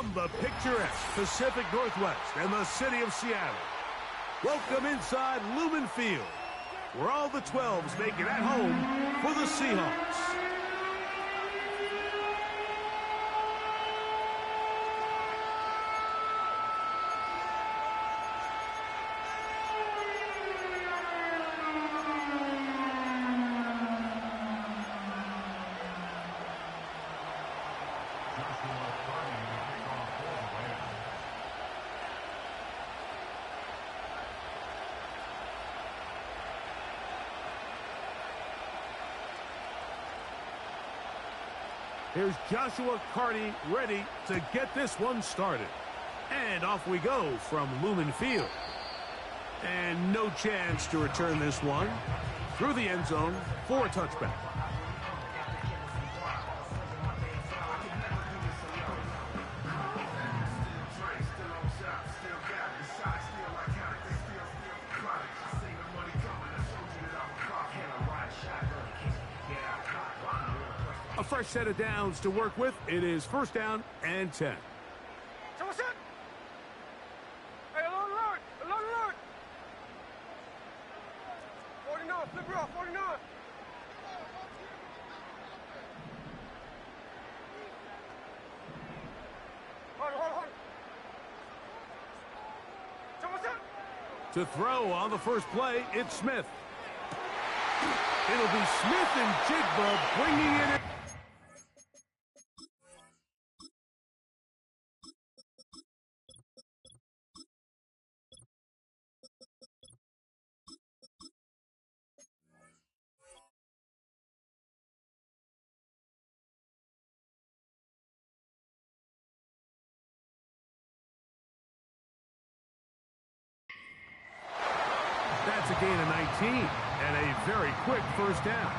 From the picturesque Pacific Northwest and the city of Seattle, welcome inside LYM Field, where all the 12s make it at home for the Seahawks. Here's Joshua Carney ready to get this one started. And off we go from LYM Field. And no chance to return this one through the end zone for a touchback. A fresh set of downs to work with. It is first down and 10. So what's up? Hey, alert! Alert! 49, flip it off, 49. Hold. So what's up? To throw on the first play, it's Smith. It'll be Smith and Jigba bringing it in. That's a gain of 19 and a very quick first down.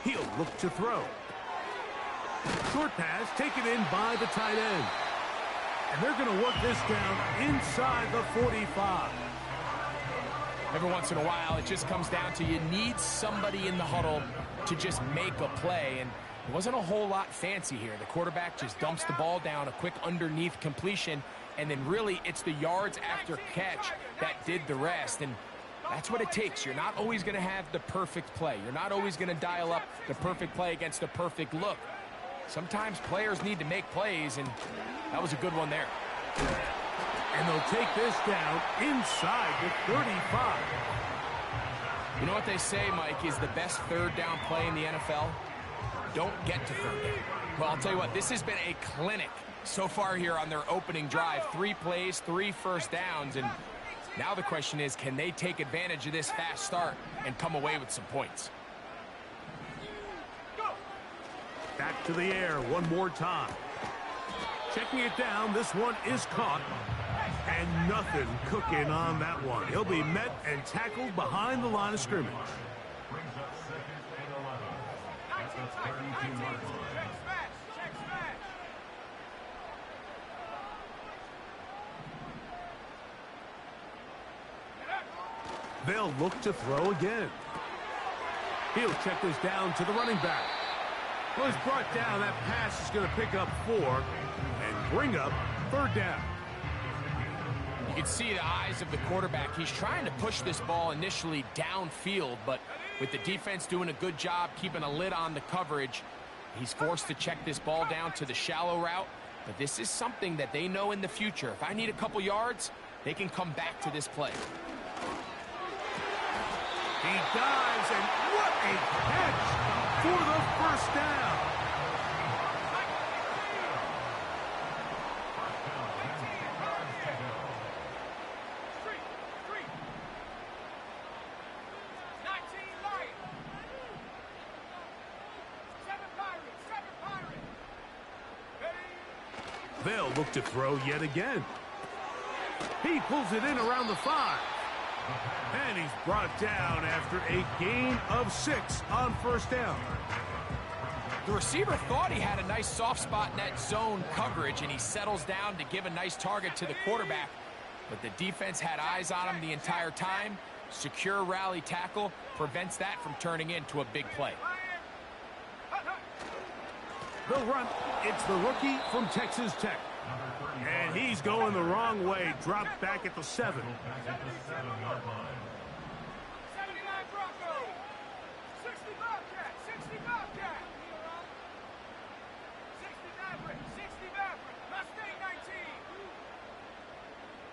He'll look to throw. Short pass taken in by the tight end. And they're going to work this down inside the 45. Every once in a while, it just comes down to you need somebody in the huddle to just make a play. And it wasn't a whole lot fancy here. The quarterback just dumps the ball down, a quick underneath completion, and then really it's the yards after catch that did the rest. And that's what it takes. You're not always going to have the perfect play. You're not always going to dial up the perfect play against the perfect look. Sometimes players need to make plays, and that was a good one there. And they'll take this down inside the 35. You know what they say, Mike, is the best third down play in the NFL? Don't get to third down. Well, I'll tell you what, this has been a clinic so far here on their opening drive. 3 plays, 3 first downs, and now the question is, can they take advantage of this fast start and come away with some points? Back to the air one more time. Checking it down, this one is caught. And nothing cooking on that one. He'll be met and tackled behind the line of scrimmage. Brings up 2nd and 11. At the 32-yard line. They'll look to throw again. He'll check this down to the running back. Well, he's brought down. That pass is going to pick up 4 and bring up third down. You can see the eyes of the quarterback. He's trying to push this ball initially downfield, but with the defense doing a good job keeping a lid on the coverage, he's forced to check this ball down to the shallow route. But this is something that they know in the future. If I need a couple yards, they can come back to this play. He dives, and what a catch for the first down. They'll look to throw yet again. He pulls it in around the 5. And he's brought down after a gain of 6 on first down. The receiver thought he had a nice soft spot in that zone coverage, and he settles down to give a nice target to the quarterback. But the defense had eyes on him the entire time. Secure rally tackle prevents that from turning into a big play. They'll run. It's the rookie from Texas Tech. And he's going the wrong way. Dropped back at the 7. 79 Bronco. 60 Bobcat. 60 Bobcat. 60 Maverick. 60 Maverick. Mustang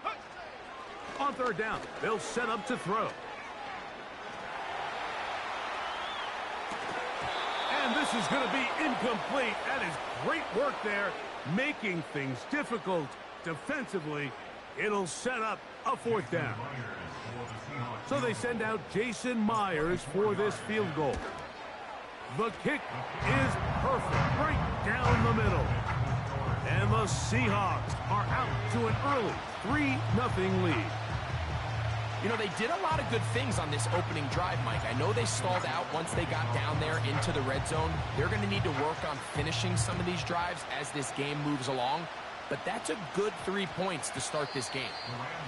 19. On third down, they'll set up to throw. And this is going to be incomplete. That is great work there, making things difficult defensively. It'll set up a fourth down. So they send out Jason Myers for this field goal. The kick is perfect, right down the middle. And the Seahawks are out to an early 3-0 lead. You know, they did a lot of good things on this opening drive, Mike. I know they stalled out once they got down there into the red zone. They're going to need to work on finishing some of these drives as this game moves along. But that's a good 3 points to start this game.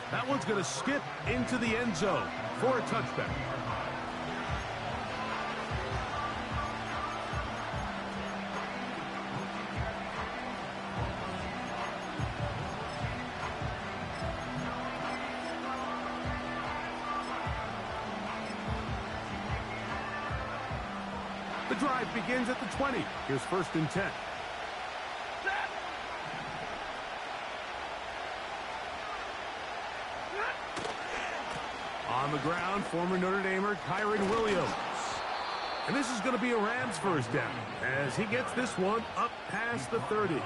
That one's going to skip into the end zone for a touchback. The drive begins at the 20. Here's 1st and 10. On the ground, former Notre Damer Kyron Williams. And this is going to be a Rams first down as he gets this one up past the 30.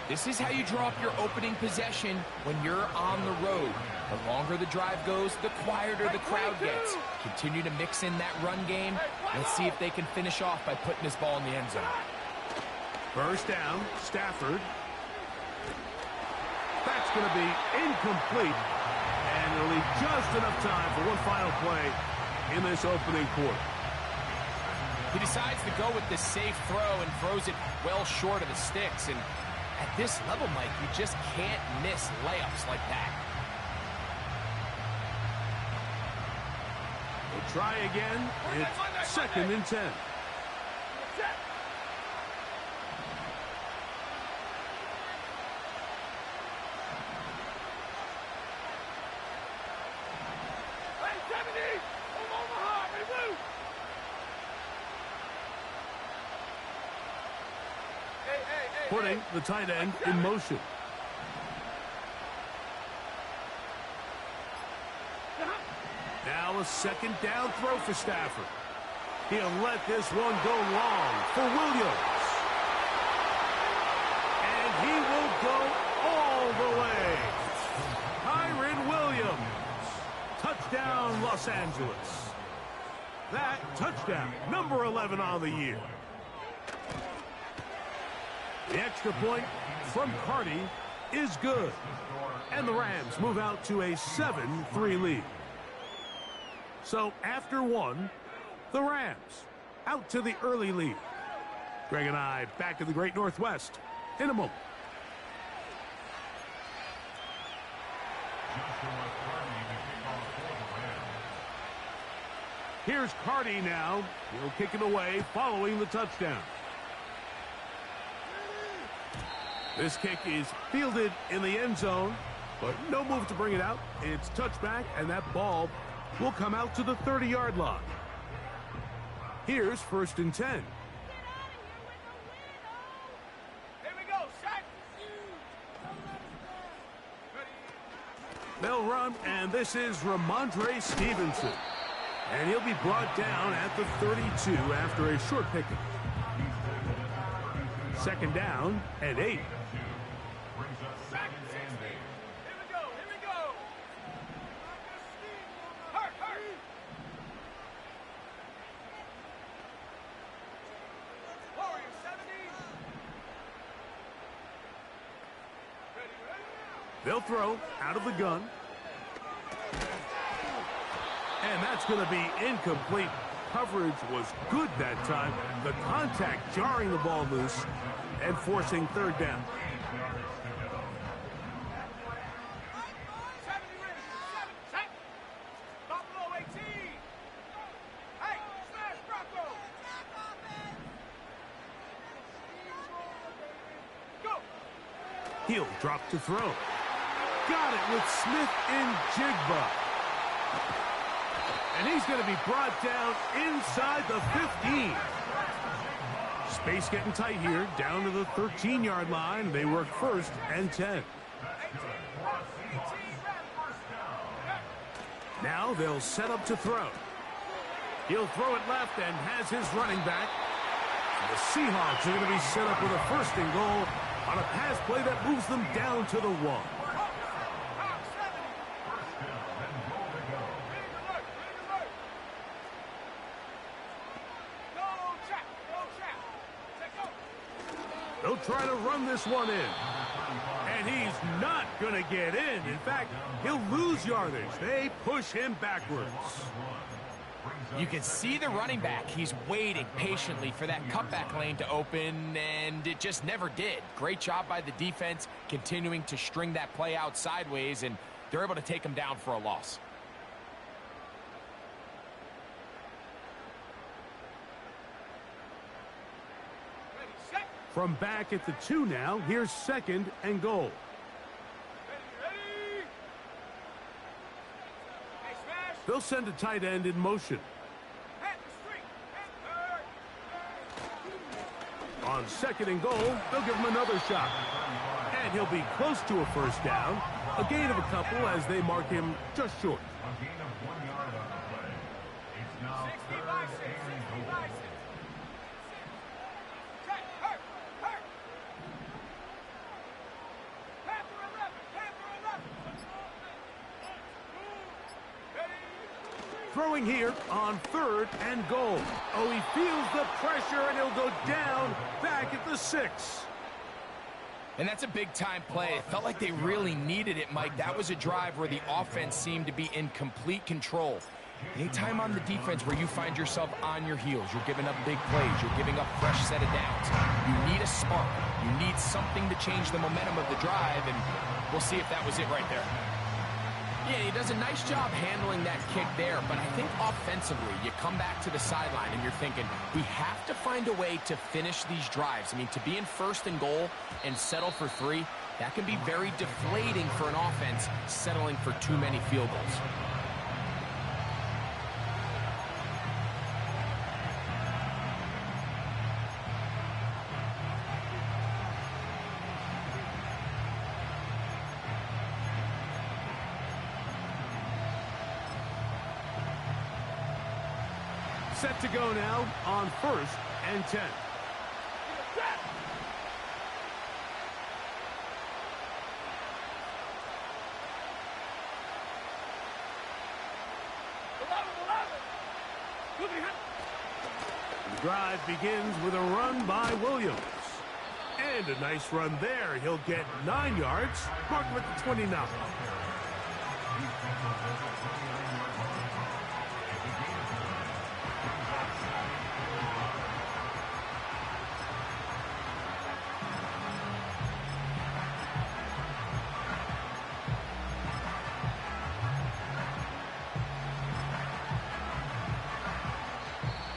This is how you draw up your opening possession when you're on the road. The longer the drive goes, the quieter the crowd gets. Continue to mix in that run game. Let's see if they can finish off by putting this ball in the end zone. First down, Stafford. That's going to be incomplete. And it'll leave just enough time for one final play in this opening quarter. He decides to go with this safe throw and throws it well short of the sticks. And at this level, Mike, you just can't miss layups like that. We'll try again. It's 2nd and 10. Putting the tight end in motion. Now a 2nd down throw for Stafford. He'll let this one go long for Williams. And he will go all the way. Kyron Williams. Touchdown, Los Angeles. That touchdown, number 11 on the year. The extra point from Carty is good. And the Rams move out to a 7-3 lead. So after one, the Rams out to the early lead. Greg and I back in the Great Northwest in a moment. Here's Carty now. He'll kick it away following the touchdown. This kick is fielded in the end zone, but no move to bring it out. It's touchback, and that ball will come out to the 30-yard line. Here's 1st and 10. Here we go, set. They'll run, and this is Ramondre Stevenson. And he'll be brought down at the 32 after a short pickup. 2nd down and 8. They'll throw out of the gun. And that's going to be incomplete. coverage was good that time. The contact jarring the ball loose and forcing third down. 70 ready. 7, set. Buffalo 18. Hey, smash Bronco. Go. He'll drop to throw. Got it with Smith in Jigba. And he's going to be brought down inside the 15. Space getting tight here, down to the 13-yard line. They work first and 10. Now they'll set up to throw. He'll throw it left and has his running back. And the Seahawks are going to be set up with a first and goal on a pass play that moves them down to the 1. They'll try to run this one in. And he's not going to get in. In fact, he'll lose yardage. They push him backwards. You can see the running back. He's waiting patiently for that cutback lane to open, and it just never did. Great job by the defense continuing to string that play out sideways, and they're able to take him down for a loss. From back at the 2 now, here's second and goal. Ready. Hey, smash. They'll send a tight end in motion. Hat the street. On second and goal, they'll give him another shot. And he'll be close to a first down. A gain of a couple as they mark him just short. A gain of 1 yard on the play. It's now 60 third by 6. and 60 goal. by 6. Check. Hurt. Panther 11. Panther 11. Ready. Throwing here on third and goal. Oh, he feels the pressure, and he'll go down back at the 6. And that's a big-time play. It felt like they really needed it, Mike. That was a drive where the offense seemed to be in complete control. Anytime on the defense where you find yourself on your heels, you're giving up big plays, you're giving up fresh set of downs, you need a spark. You need something to change the momentum of the drive, and we'll see if that was it right there. Yeah, he does a nice job handling that kick there, but I think offensively, you come back to the sideline and you're thinking, we have to find a way to finish these drives. I mean, to be in first and goal and settle for 3, that can be very deflating for an offense settling for too many field goals. Set to go now on first and 10. The drive begins with a run by Williams. And a nice run there. He'll get 9 yards. Mark him at the 29.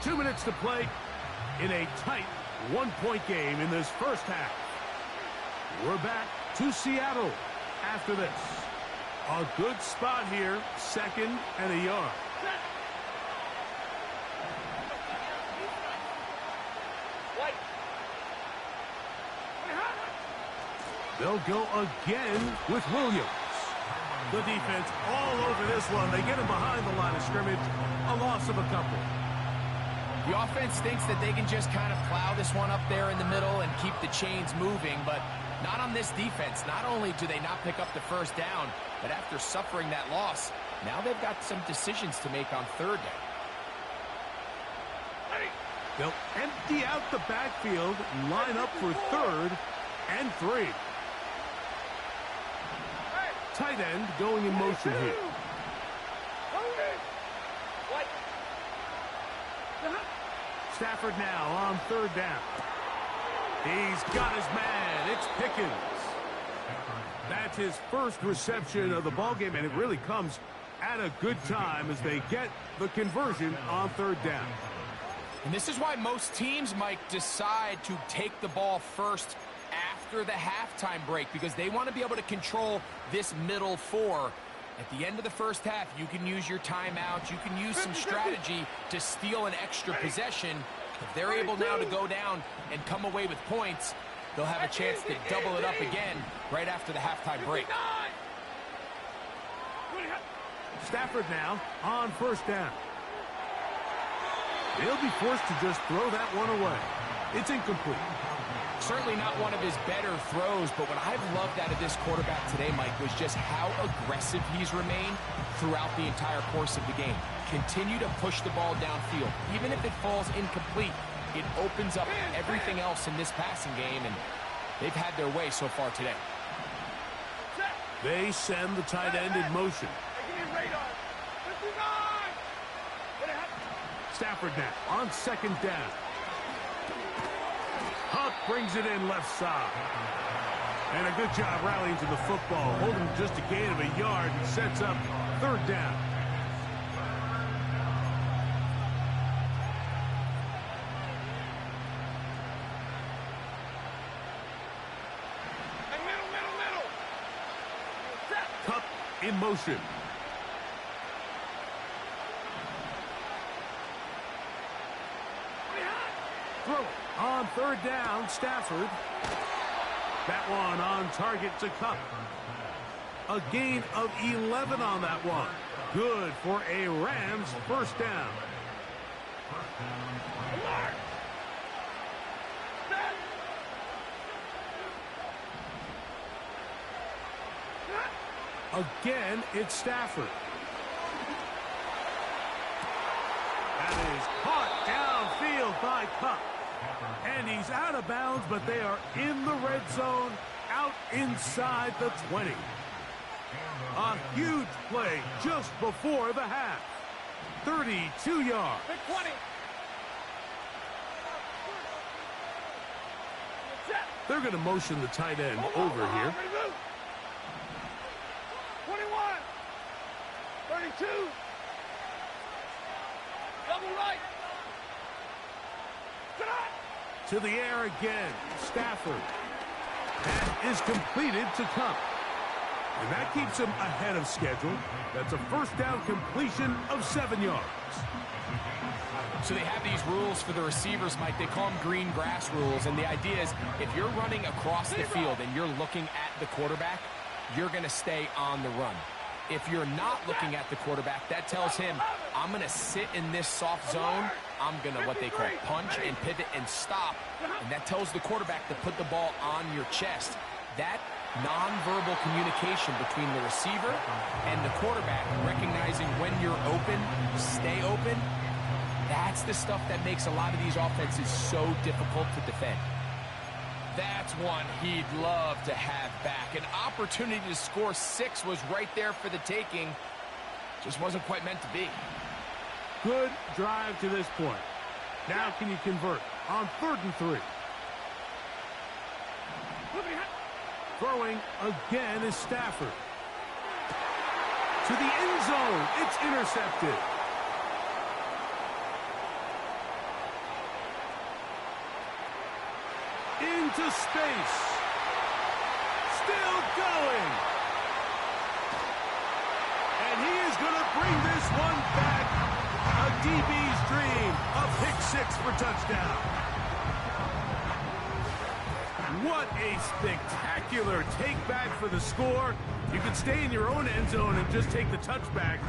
2 minutes to play in a tight one-point game in this first half. We're back to Seattle after this. A good spot here, second and a yard. They'll go again with Williams. The defense all over this one. They get him behind the line of scrimmage. A loss of a couple. The offense thinks that they can just kind of plow this one up there in the middle and keep the chains moving, but not on this defense. Not only do they not pick up the first down, but after suffering that loss, now they've got some decisions to make on third down. They'll empty out the backfield and line up for third and 3. Tight end going in motion here. Stafford now on third down. He's got his man. It's Pickens. That's his first reception of the ballgame, and it really comes at a good time as they get the conversion on third down. And this is why most teams, Mike, decide to take the ball first after the halftime break, because they want to be able to control this middle four. At the end of the first half, you can use your timeouts. You can use some strategy to steal an extra possession. If they're able now to go down and come away with points, they'll have a chance to double it up again right after the halftime break. Stafford now on first down. He'll be forced to just throw that one away. It's incomplete. Certainly not one of his better throws, but what I've loved out of this quarterback today, Mike, was just how aggressive he's remained throughout the entire course of the game. Continue to push the ball downfield. Even if it falls incomplete, it opens up everything else in this passing game, and they've had their way so far today. They send the tight end in motion. Stafford now on second down. Huck brings it in left side. And a good job rallying to the football, holding just a gain of a yard and sets up third down. Cup in motion. Throw on third down, Stafford. That one on target to Cup. A gain of 11 on that one. Good for a Rams first down. Again, it's Stafford. That is caught downfield by Cup. And he's out of bounds, but they are in the red zone, out inside the 20. A huge play just before the half. 32 yards. Big 20. They're going to motion the tight end over here. 21. 32. Double right. To the air again. Stafford. That is completed to Cup. And that keeps him ahead of schedule. That's a first down completion of 7 yards. So they have these rules for the receivers, Mike. They call them green grass rules. And the idea is if you're running across the field and you're looking at the quarterback, you're going to stay on the run. If you're not looking at the quarterback, that tells him, I'm going to sit in this soft zone. I'm going to, what they call, punch and pivot and stop. And that tells the quarterback to put the ball on your chest. That nonverbal communication between the receiver and the quarterback, recognizing when you're open, stay open, that's the stuff that makes a lot of these offenses so difficult to defend. That's one he'd love to have back. An opportunity to score 6 was right there for the taking. Just wasn't quite meant to be. Good drive to this point. Now can you convert on 3rd and 3? Throwing again is Stafford. To the end zone. It's intercepted. Into space. Still going. And he is going to bring this one back. A DB's dream. A pick-6 for touchdown. What a spectacular take-back for the score. You can stay in your own end zone and just take the touchback.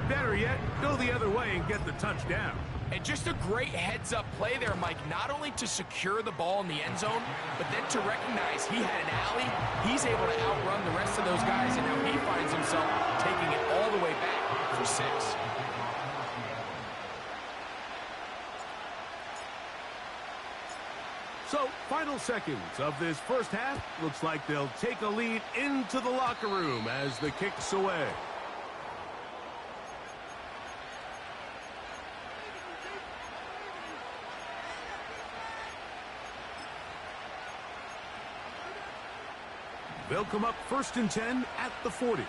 Better yet, go the other way and get the touchdown. And just a great heads-up play there, Mike, not only to secure the ball in the end zone, but then to recognize he had an alley. He's able to outrun the rest of those guys, and now he finds himself taking it all the way back for 6. So, final seconds of this first half. Looks like they'll take a lead into the locker room as the kick's away. They'll come up 1st and 10 at the 40.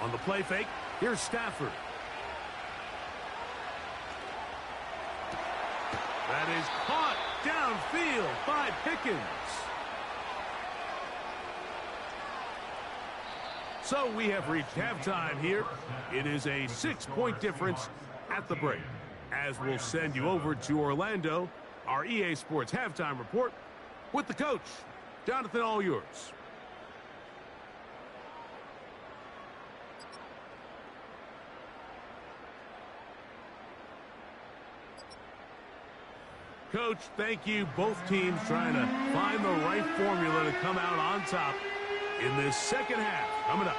On the play fake, here's Stafford. That is caught downfield by Pickens. So we have reached halftime here. It is a 6-point difference at the break. As we'll send you over to Orlando, our EA Sports halftime report with the coach. Jonathan, all yours. Coach, thank you. Both teams trying to find the right formula to come out on top in this second half. Coming up.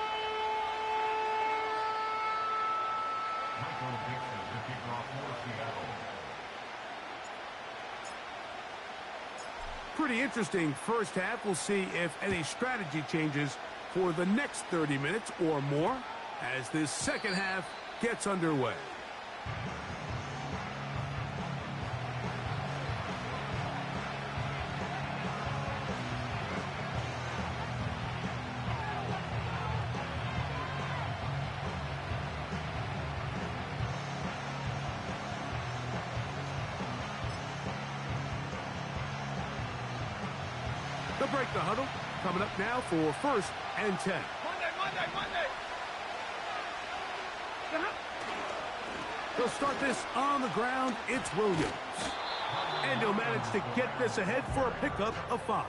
Pretty interesting first half. We'll see if any strategy changes for the next 30 minutes or more as this second half gets underway. They'll break the huddle. Coming up now for 1st and 10. Monday. They'll start this on the ground. It's Williams. And he'll manage to get this ahead for a pickup of 5.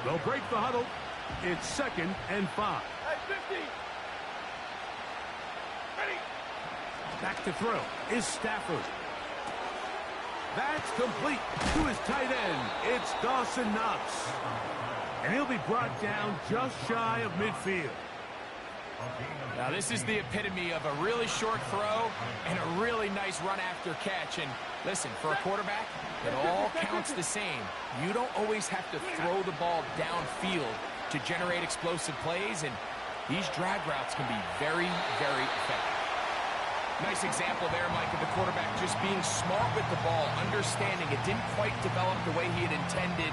They'll break the huddle. It's 2nd and 5. Hey, 50. Ready. Back to throw is Stafford. That's complete to his tight end. It's Dawson Knox. And he'll be brought down just shy of midfield. Now this is the epitome of a really short throw and a really nice run after catch. And listen, for a quarterback, it all counts the same. You don't always have to throw the ball downfield to generate explosive plays, and these drag routes can be very, very effective. Nice example there, Mike, of the quarterback just being smart with the ball, understanding it didn't quite develop the way he had intended.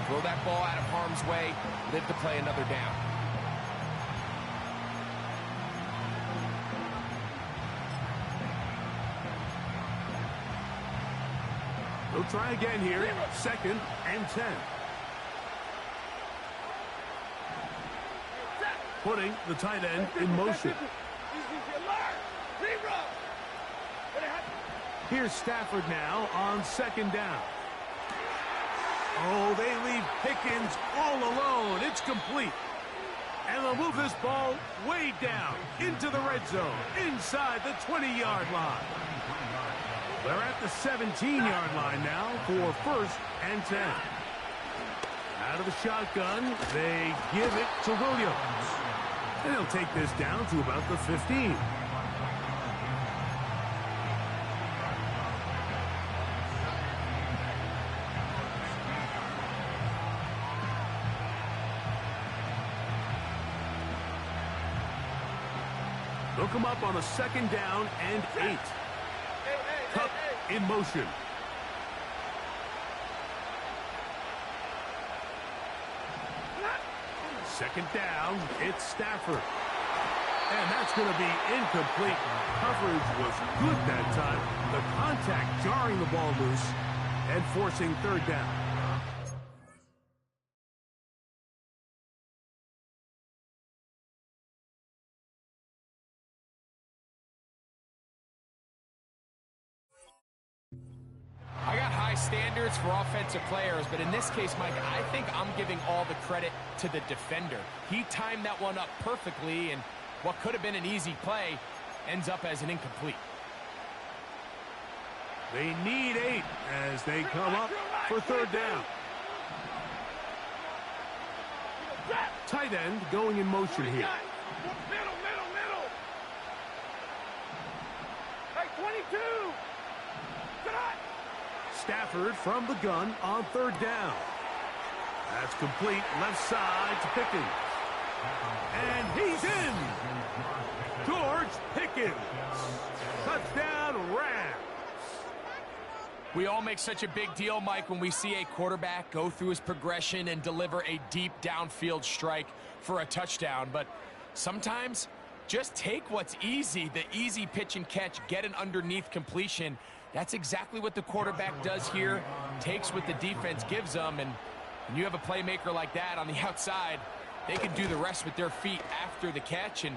Throw that ball out of harm's way, live to play another down. They'll try again here. 2nd and 10. Putting the tight end in motion. Here's Stafford now on 2nd down. Oh, they leave Pickens all alone. It's complete. And they'll move this ball way down into the red zone, inside the 20-yard line. They're at the 17-yard line now for 1st and 10. Out of the shotgun, they give it to Williams. And he'll take this down to about the 15. They'll come up on a 2nd down and 8. Cup in motion. Second down, it's Stafford. And that's going to be incomplete. Coverage was good that time. The contact jarring the ball loose and forcing 3rd down. I got high standards for offensive players, but in this case, Mike, I think I'm giving all the credit to the defender. He timed that one up perfectly, and what could have been an easy play ends up as an incomplete. They need 8 as they come up for 3rd down. Tight end going in motion here. Middle. Hey, 22. Stafford from the gun on 3rd down. That's complete left side to Pickens. And he's in. George Pickens. Touchdown, Rams. We all make such a big deal, Mike, when we see a quarterback go through his progression and deliver a deep downfield strike for a touchdown. But sometimes just take what's easy, the easy pitch and catch, get an underneath completion. That's exactly what the quarterback does here, takes what the defense gives them, and when you have a playmaker like that on the outside, they can do the rest with their feet after the catch, and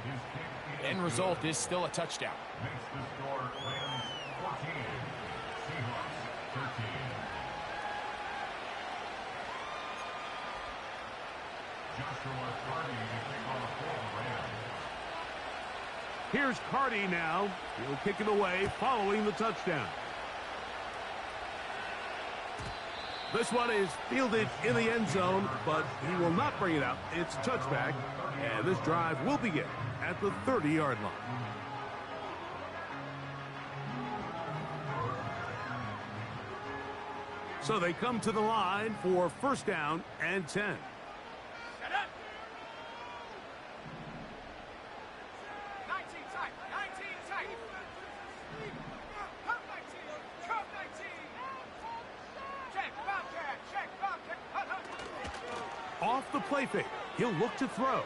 the end result is still a touchdown. Makes the score Rams 14, Seahawks 13. Joshua Carty to kick off for the Rams. Here's Carty now. He'll kick it away following the touchdown. This one is fielded in the end zone, but he will not bring it out. It's a touchback, and this drive will begin at the 30-yard line. So they come to the line for first down and 10. Set up. 19 tight. 19 tight. Come 19. Come 19. Check, Bobcat. Check, Bobcat. Hut, hut. Off the play fake. He'll look to throw.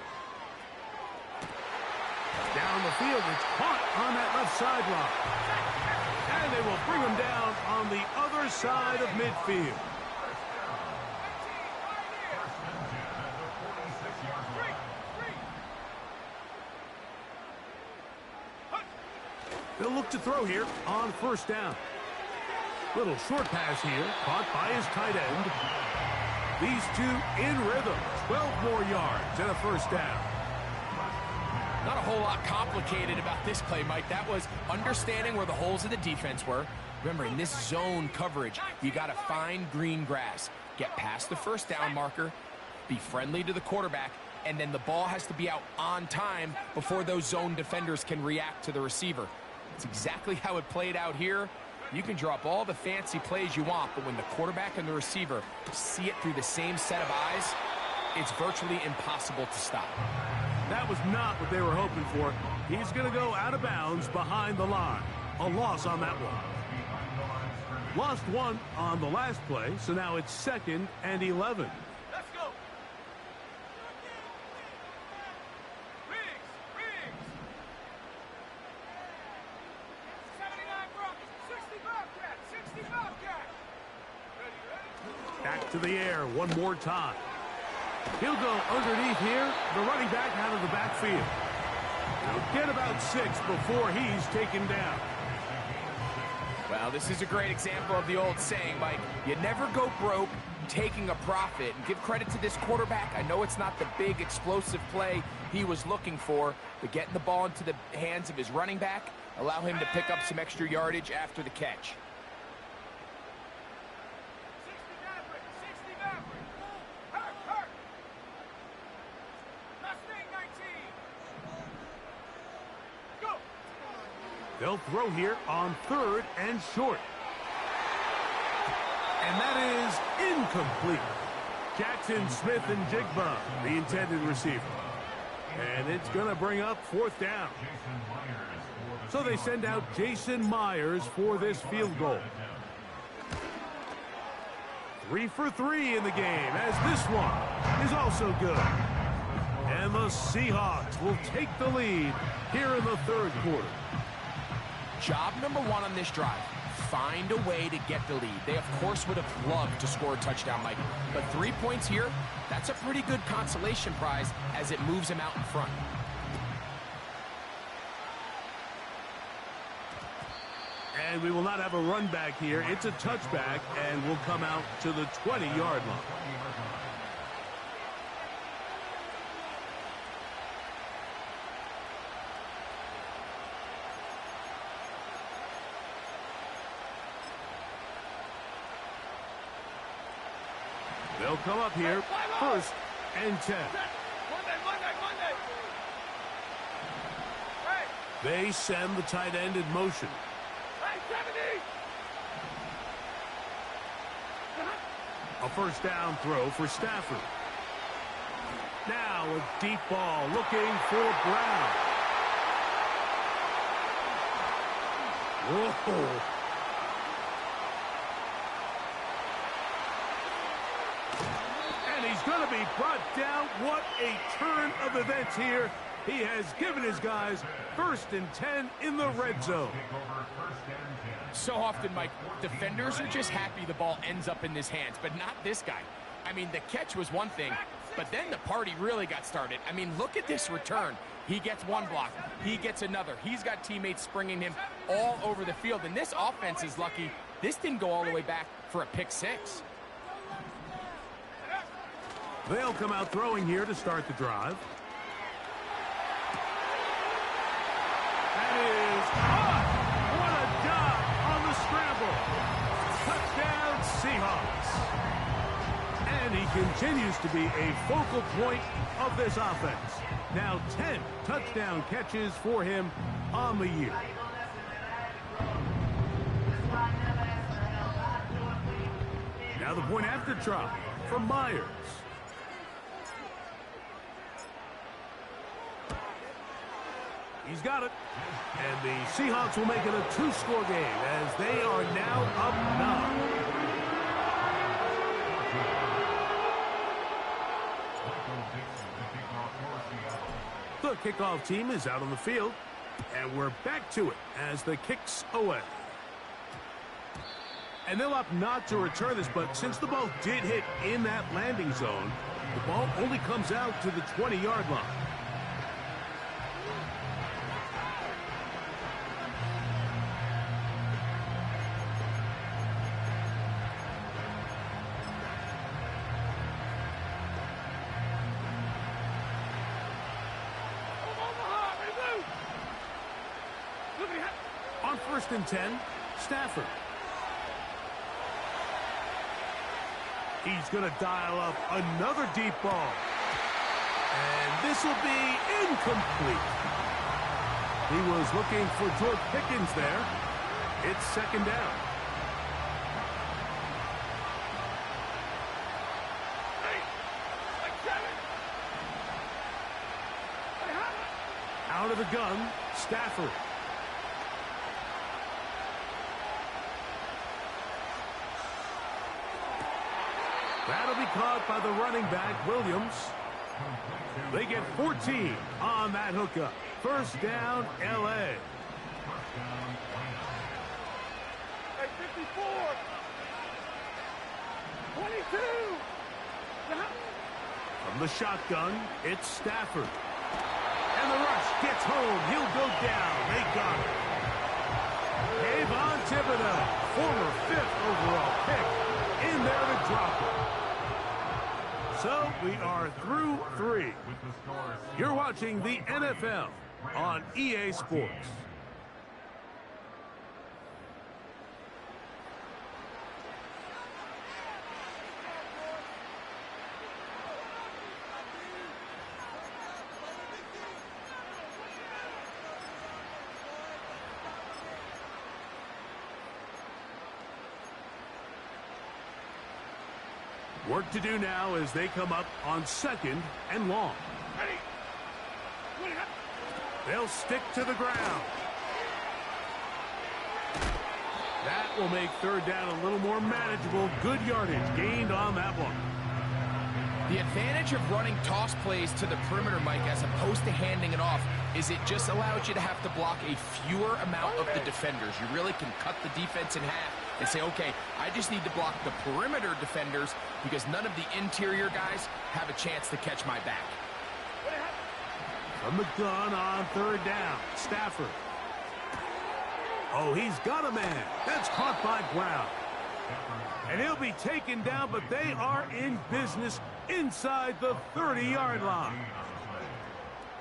Down the field. It's caught on that left sideline. And they will bring him down on the other side of midfield. They'll look to throw here on first down. Little short pass here, caught by his tight end. These two in rhythm. 12 more yards and a first down. Not a whole lot complicated about this play, Mike. That was understanding where the holes of the defense were. Remember, in this zone coverage, you got to find green grass. Get past the first down marker, be friendly to the quarterback, and then the ball has to be out on time before those zone defenders can react to the receiver. It's exactly how it played out here. You can drop all the fancy plays you want, but when the quarterback and the receiver see it through the same set of eyes, it's virtually impossible to stop. That was not what they were hoping for. He's going to go out of bounds behind the line. A loss on that one. Lost one on the last play, so now it's 2nd and 11. Let's go. Riggs. 79 Broncos. 60 Bobcat. 60 Bobcat. Ready. Back to the air one more time. He'll go underneath here. The running back out of the backfield. He'll get about 6 before he's taken down. Well, this is a great example of the old saying, Mike. You never go broke taking a profit. And give credit to this quarterback. I know it's not the big explosive play he was looking for, but getting the ball into the hands of his running back, allow him to pick up some extra yardage after the catch. 60 Maverick. 60 Maverick. Hurt. Mustang 19. Go. They'll throw here on 3rd and short. And that is incomplete. Jackson Smith and Jigba, the intended receiver. And it's going to bring up 4th down. So they send out Jason Myers for this field goal. 3 for 3 in the game, as this one is also good. And the Seahawks will take the lead here in the 3rd quarter. Job number 1 on this drive, find a way to get the lead. They, of course, would have loved to score a touchdown, Mike. But 3 points here, that's a pretty good consolation prize as it moves them out in front. And we will not have a run back here. It's a touchback, and will come out to the 20-yard line. They'll come up here, 1st and 10. Monday. Hey. They send the tight end in motion. Hey, 70. A first down throw for Stafford. Now a deep ball looking for Brown. Whoa. And he's going to be brought down. What a turn of events here. He has given his guys 1st and 10 in the red zone. So often, Mike, defenders are just happy the ball ends up in his hands, but not this guy. I mean, the catch was one thing, but then the party really got started. I mean, look at this return. He gets one block. He gets another. He's got teammates springing him all over the field, and this offense is lucky. This didn't go all the way back for a pick six. They'll come out throwing here to start the drive. That is caught. What a job on the scramble. Touchdown Seahawks. And he continues to be a focal point of this offense. Now 10 touchdown catches for him on the year. Now the point after try for Myers. He's got it. And the Seahawks will make it a two-score game as they are now up 9. The kickoff team is out on the field, and we're back to it as the kick's away. And they'll opt not to return this, but since the ball did hit in that landing zone, the ball only comes out to the 20-yard line. On 1st and 10, Stafford. He's going to dial up another deep ball. And this will be incomplete. He was looking for George Pickens there. It's 2nd down. Out of the gun, Stafford. That'll be caught by the running back, Williams. They get 14 on that hookup. 1st down, L.A. Hey, 54. 22. From the shotgun, it's Stafford. And the rush gets home. He'll go down. They got it. Kayvon Thibodeau, former 5th overall pick, in there to drop it. So we are through 3. You're watching the NFL on EA Sports. Work to do now as they come up on 2nd and long. They'll stick to the ground. That will make 3rd down a little more manageable. Good yardage gained on that one. The advantage of running toss plays to the perimeter, Mike, as opposed to handing it off, is it just allows you to have to block a fewer amount of the defenders. You really can cut the defense in half and say, okay, I just need to block the perimeter defenders because none of the interior guys have a chance to catch my back. From the gun on 3rd down, Stafford. Oh, he's got a man. That's caught by Brown. And he'll be taken down, but they are in business inside the 30-yard line.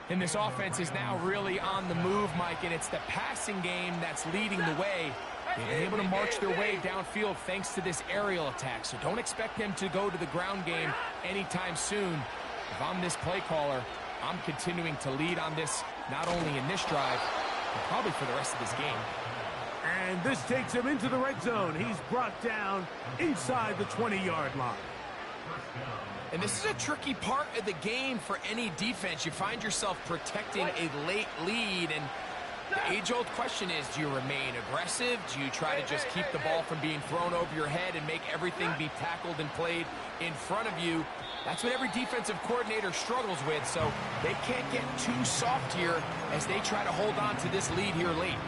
And this offense is now really on the move, Mike, and it's the passing game that's leading the way. They're able to march their way downfield thanks to this aerial attack, so don't expect them to go to the ground game anytime soon. If I'm this play caller, I'm continuing to lead on this, not only in this drive, but probably for the rest of this game. And this takes him into the red zone. He's brought down inside the 20-yard line. And this is a tricky part of the game for any defense. You find yourself protecting a late lead, and the age-old question is, do you remain aggressive? Do you try to just keep the ball from being thrown over your head and make everything be tackled and played in front of you? That's what every defensive coordinator struggles with, so they can't get too soft here as they try to hold on to this lead here late.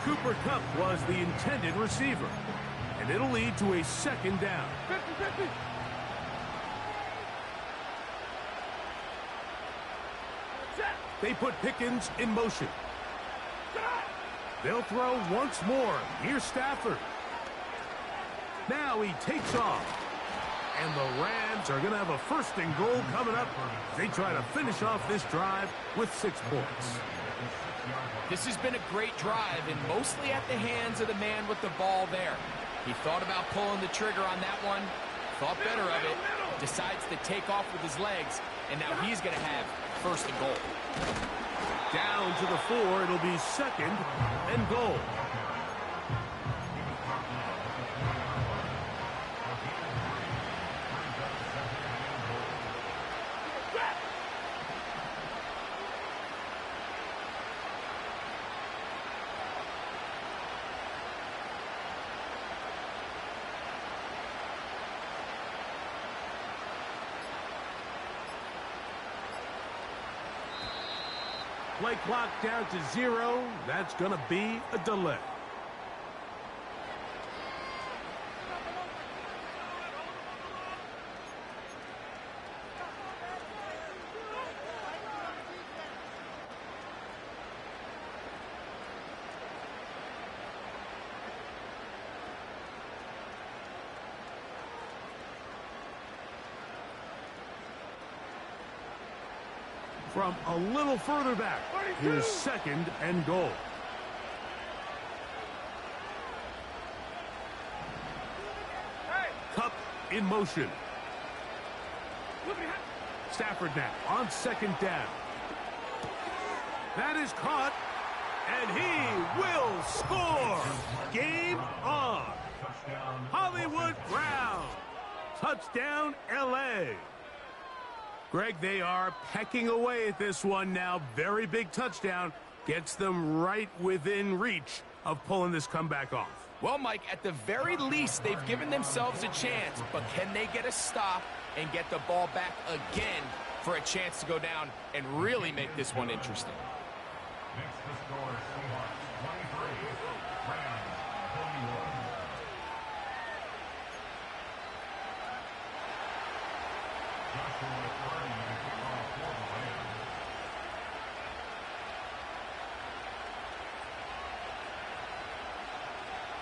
Cooper Kupp was the intended receiver, and it'll lead to a second down. 50-50. They put Pickens in motion. They'll throw once more. Here's Stafford. Now he takes off. And the Rams are going to have a first and goal coming up. They try to finish off this drive with 6 points. This has been a great drive, and mostly at the hands of the man with the ball there. He thought about pulling the trigger on that one, thought better of it, decides to take off with his legs, and now he's going to have first and goal. Down to the 4, it'll be second and goal. Play clock down to 0. That's going to be a delay. From a little further back, here's second and goal. Kupp in motion. Stafford now on second down. That is caught, and he will score. Game on. Hollywood Brown. Touchdown, L.A. Greg, they are pecking away at this one now. Very big touchdown. Gets them right within reach of pulling this comeback off. Well, Mike, at the very least, they've given themselves a chance, but can they get a stop and get the ball back again for a chance to go down and really make this one interesting? Next to score, Seahawks 23, Rams 21.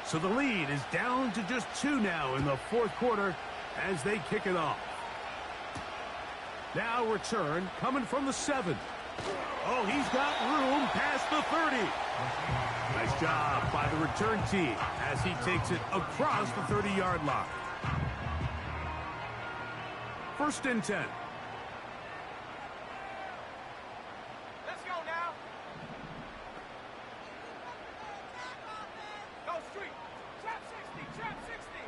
So the lead is down to just 2 now in the fourth quarter as they kick it off. Now return coming from the 7. Oh, he's got room past the 30. Nice job by the return team as he takes it across the 30-yard line. First and 10. Let's go now. Go street. Trap 60. Trap 60.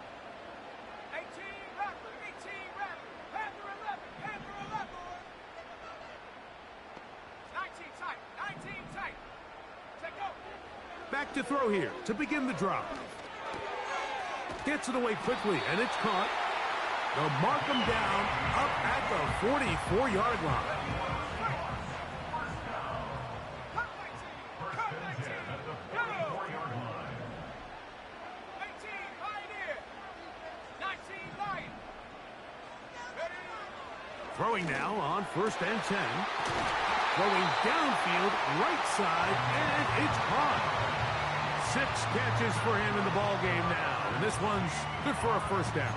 18 Rattler. 18 Rattler. Panther 11. Panther 11. 19 tight. 19 tight. Take go. Back to throw here to begin the drop. Gets it away quickly, and it's caught. They'll mark him down up at the 44-yard line. Cut 19. Cut 19. Go. 18 Pioneer. 19 Lion. Ready. Throwing now on first and 10. Throwing downfield, right side, and it's caught. 6 catches for him in the ball game now, and this one's good for a first down.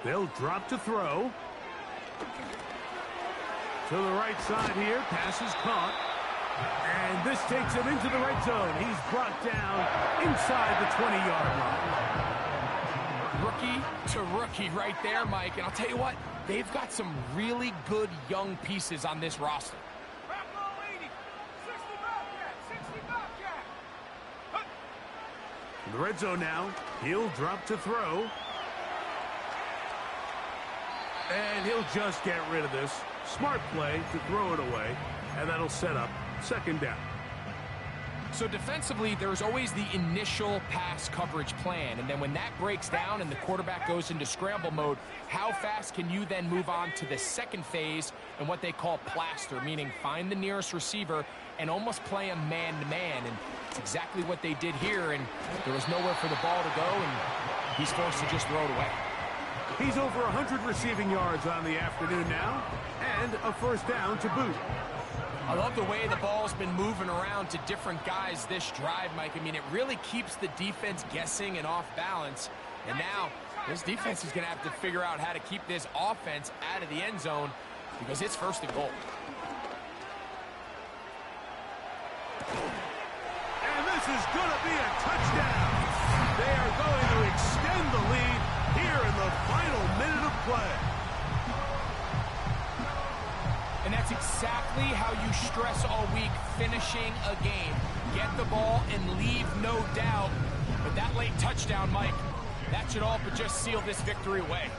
They'll drop to throw. To the right side here. Pass is caught. And this takes him into the red zone. He's brought down inside the 20-yard line. Rookie to rookie right there, Mike. And I'll tell you what, they've got some really good young pieces on this roster. Back row 80. 60 Bobcat. 60 Bobcat. Huh. In the red zone now. He'll drop to throw. And he'll just get rid of this. Smart play to throw it away. And that'll set up second down. So defensively, there's always the initial pass coverage plan. And then when that breaks down and the quarterback goes into scramble mode, how fast can you then move on to the second phase and what they call plaster, meaning find the nearest receiver and almost play him man-to-man. And it's exactly what they did here. And there was nowhere for the ball to go, and he's forced to just throw it away. He's over 100 receiving yards on the afternoon now, and a first down to boot. I love the way the ball's been moving around to different guys this drive, Mike. I mean, it really keeps the defense guessing and off balance. And now this defense is going to have to figure out how to keep this offense out of the end zone because it's first and goal. And this is going to be a touchdown. They are going to extend the lead here in the final minute of play. And that's exactly how you stress all week, finishing a game. Get the ball and leave no doubt. But that late touchdown, Mike, that should all but just seal this victory away.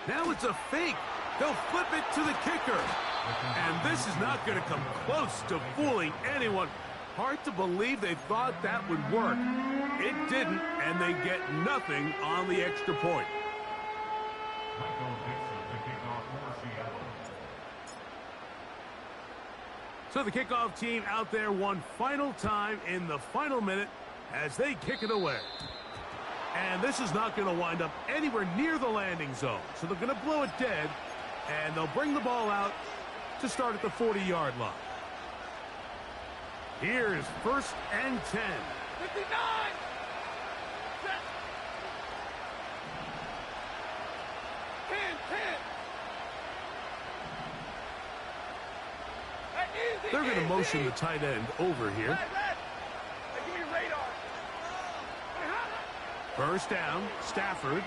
Now it's a fake. They'll flip it to the kicker. And this is not going to come close to fooling anyone. Hard to believe they thought that would work. It didn't, and they get nothing on the extra point. So the kickoff team out there one final time in the final minute as they kick it away. And this is not going to wind up anywhere near the landing zone. So they're going to blow it dead, and they'll bring the ball out to start at the 40-yard line. Here's first and 10. 59. Set. 10. They're going to motion the tight end over here. Red. Give me radar. First down, Stafford.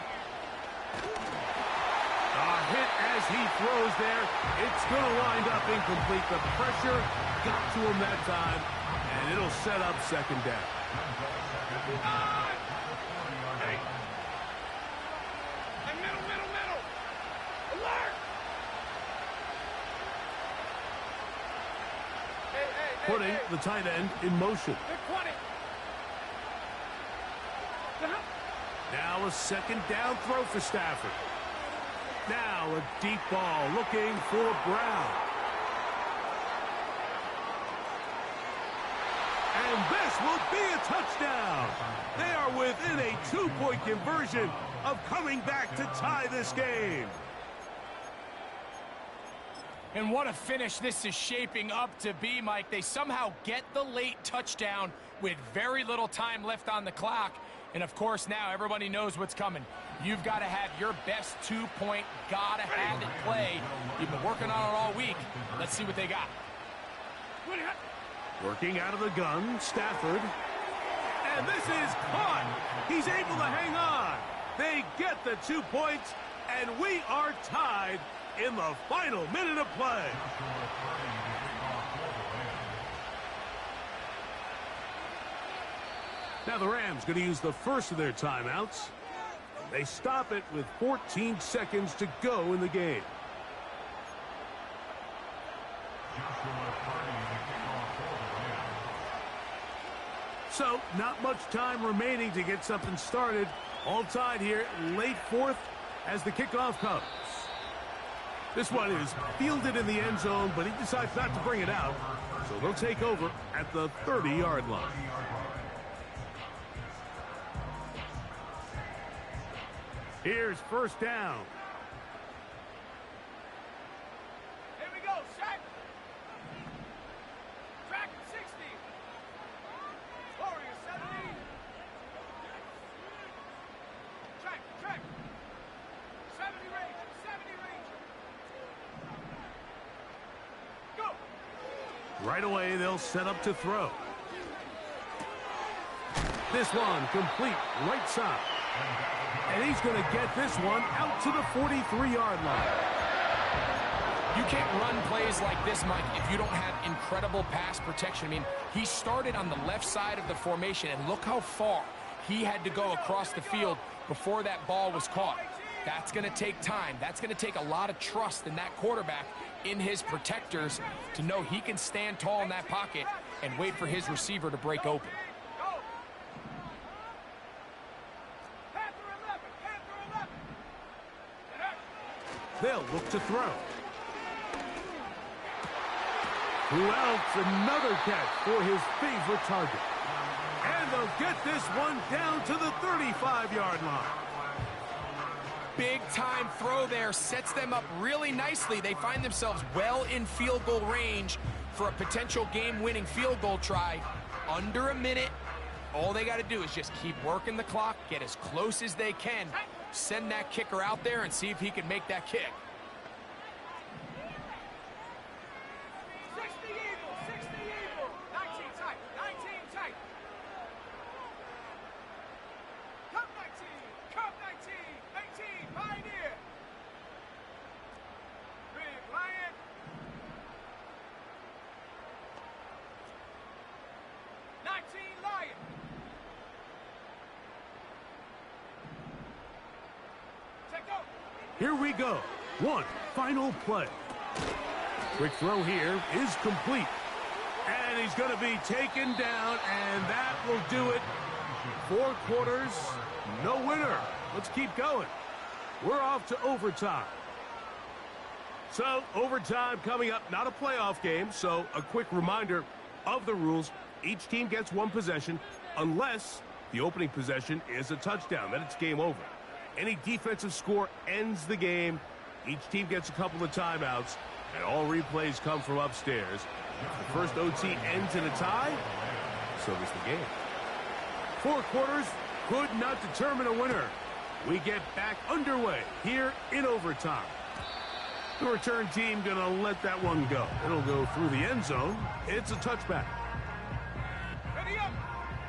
A hit as he throws there. It's going to wind up incomplete. The pressure got to him that time, and it'll set up second down. Hey, middle. Alert. Putting the tight end in motion. They're 20. Now a second down throw for Stafford. Now a deep ball looking for Brown. And this will be a touchdown. They are within a 2-point conversion of coming back to tie this game. And what a finish this is shaping up to be, Mike. They somehow get the late touchdown with very little time left on the clock. And, of course, now everybody knows what's coming. You've got to have your best 2-point, gotta-have-it play. You've been working on it all week. Let's see what they got. Working out of the gun, Stafford. And this is caught. He's able to hang on. They get the 2 points, and we are tied in the final minute of play. Now the Rams going to use the first of their timeouts. They stop it with 14 seconds to go in the game. So, not much time remaining to get something started. All tied here, late fourth as the kickoff comes. This one is fielded in the end zone, but he decides not to bring it out. So they'll take over at the 30-yard line. Here's first down. Here we go, Shaq. Track 60. Warrior 70. Track. 70 ready. Right away, they'll set up to throw. This one complete right side. And he's going to get this one out to the 43-yard line. You can't run plays like this, Mike, if you don't have incredible pass protection. I mean, he started on the left side of the formation, and look how far he had to go across the field before that ball was caught. That's going to take time. That's going to take a lot of trust in that quarterback, in his protectors, to know he can stand tall in that pocket and wait for his receiver to break open. They'll look to throw. Who else? Another catch for his favorite target. And they'll get this one down to the 35-yard line. Big time throw there, sets them up really nicely. They find themselves well in field goal range for a potential game-winning field goal try. Under a minute. All they got to do is just keep working the clock, get as close as they can, send that kicker out there and see if he can make that kick. 60 Eagles, 60 Eagles. 19 tight, 19 tight. Cup 19, Cup 19, 18, Pioneer. Big Lion. 19 Lion. Check out. Here we go. One final play. Quick throw here is complete. And he's going to be taken down, and that will do it. 4 quarters, no winner. Let's keep going. We're off to overtime. So, overtime coming up, not a playoff game, so a quick reminder of the rules. Each team gets 1 possession unless the opening possession is a touchdown. Then it's game over. Any defensive score ends the game. Each team gets a couple of timeouts, and all replays come from upstairs. The first OT ends in a tie, so does the game. 4 quarters could not determine a winner. We get back underway here in overtime. The return team going to let that one go. It'll go through the end zone. It's a touchback. Ready up.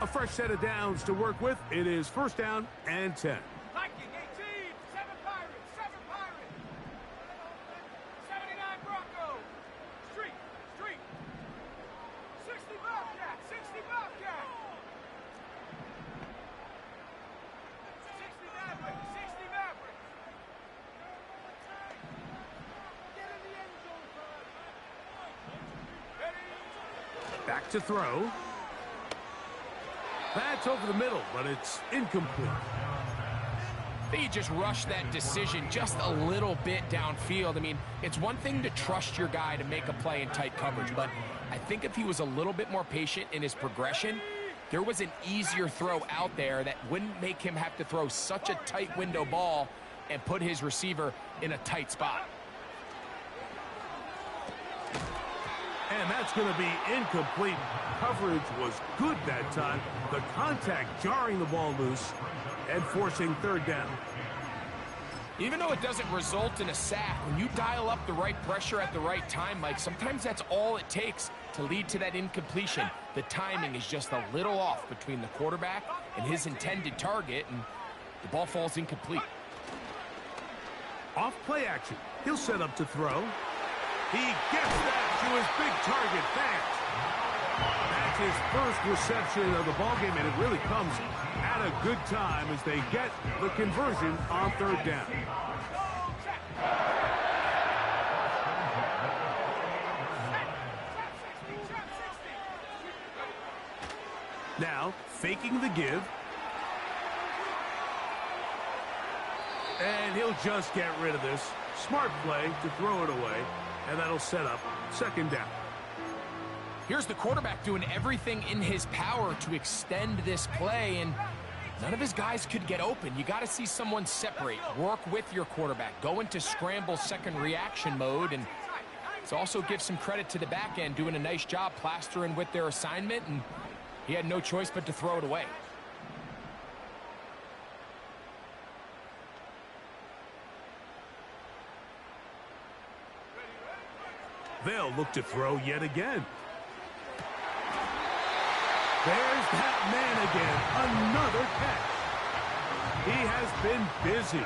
A fresh set of downs to work with. It is first down and 10. Viking 18, 7 Pirates, 7 Pirates. 79 Broncos. Street, Street. 60 Bobcat, 60 Bobcat. 60 Mavericks, 60 Mavericks. Get in the end zone, bud. Ready? Back to throw. That's over the middle, but it's incomplete. I think he just rushed that decision just a little bit downfield. I mean, it's one thing to trust your guy to make a play in tight coverage, but I think if he was a little bit more patient in his progression, there was an easier throw out there that wouldn't make him have to throw such a tight window ball and put his receiver in a tight spot. And that's going to be incomplete. Coverage was good that time. The contact jarring the ball loose and forcing third down. Even though it doesn't result in a sack, when you dial up the right pressure at the right time, Mike, sometimes that's all it takes to lead to that incompletion. The timing is just a little off between the quarterback and his intended target, and the ball falls incomplete. Off play action. He'll set up to throw. He gets that to his big target fast. That's his first reception of the ballgame, and it really comes at a good time as they get the conversion on third down. Now, faking the give. And he'll just get rid of this. Smart play to throw it away, and that'll set up second down. Here's the quarterback doing everything in his power to extend this play, and none of his guys could get open. You got to see someone separate, work with your quarterback, go into scramble second reaction mode, and it also gives some credit to the back end doing a nice job plastering with their assignment, and he had no choice but to throw it away. They'll look to throw yet again. There's that man again. Another catch. He has been busy.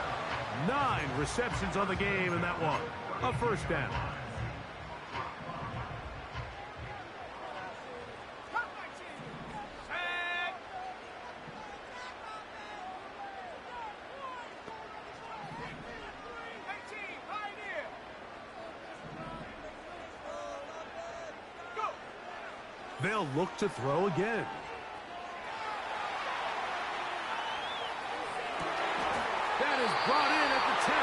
9 receptions on the game in that one. A first down. They'll look to throw again. That is brought in at the 10.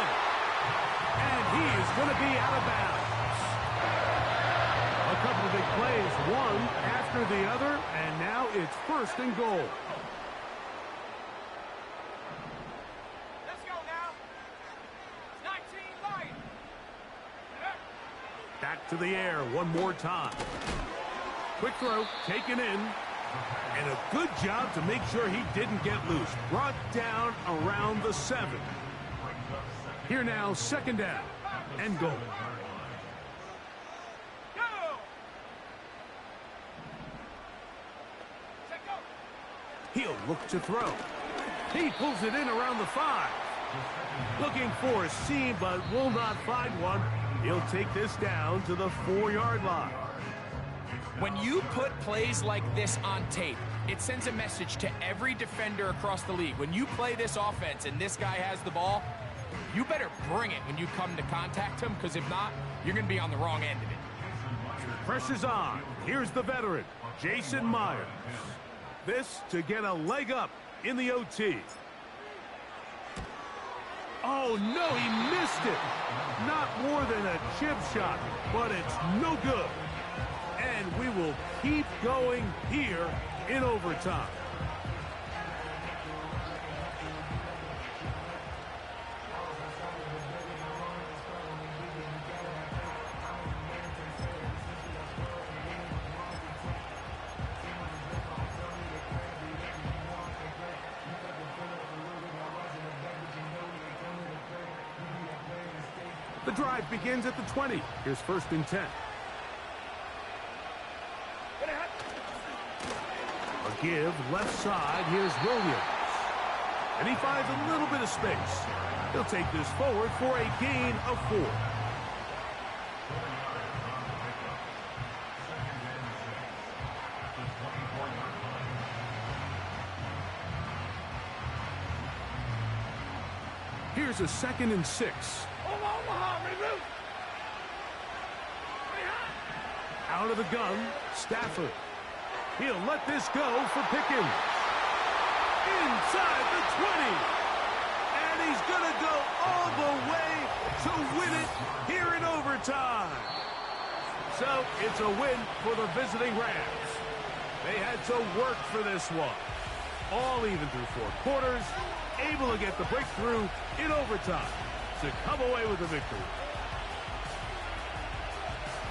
And he is going to be out of bounds. A couple of big plays, one after the other, and now it's 1st and goal. Let's go now. 19 Lion. Back to the air one more time. Quick throw, taken in, and a good job to make sure he didn't get loose. Brought down around the 7. Here now, 2nd down and goal. Go. Set go. He'll look to throw. He pulls it in around the 5. Looking for a seam, but will not find one. He'll take this down to the 4-yard line. When you put plays like this on tape, it sends a message to every defender across the league. When you play this offense and this guy has the ball, you better bring it when you come to contact him, because if not, you're going to be on the wrong end of it. Pressure's on. Here's the veteran, Jason Myers. This to get a leg up in the OT. Oh, no, he missed it. Not more than a chip shot, but it's no good. And we will keep going here in overtime. The drive begins at the 20. Here's 1st and 10. A give left side. Here's Williams. And he finds a little bit of space. He'll take this forward for a gain of 4. Here's a 2nd and 6. Out of the gun, Stafford. He'll let this go for Pickens. Inside the 20. And he's going to go all the way to win it here in overtime. So it's a win for the visiting Rams. They had to work for this one. All even through 4 quarters, able to get the breakthrough in overtime to come away with the victory.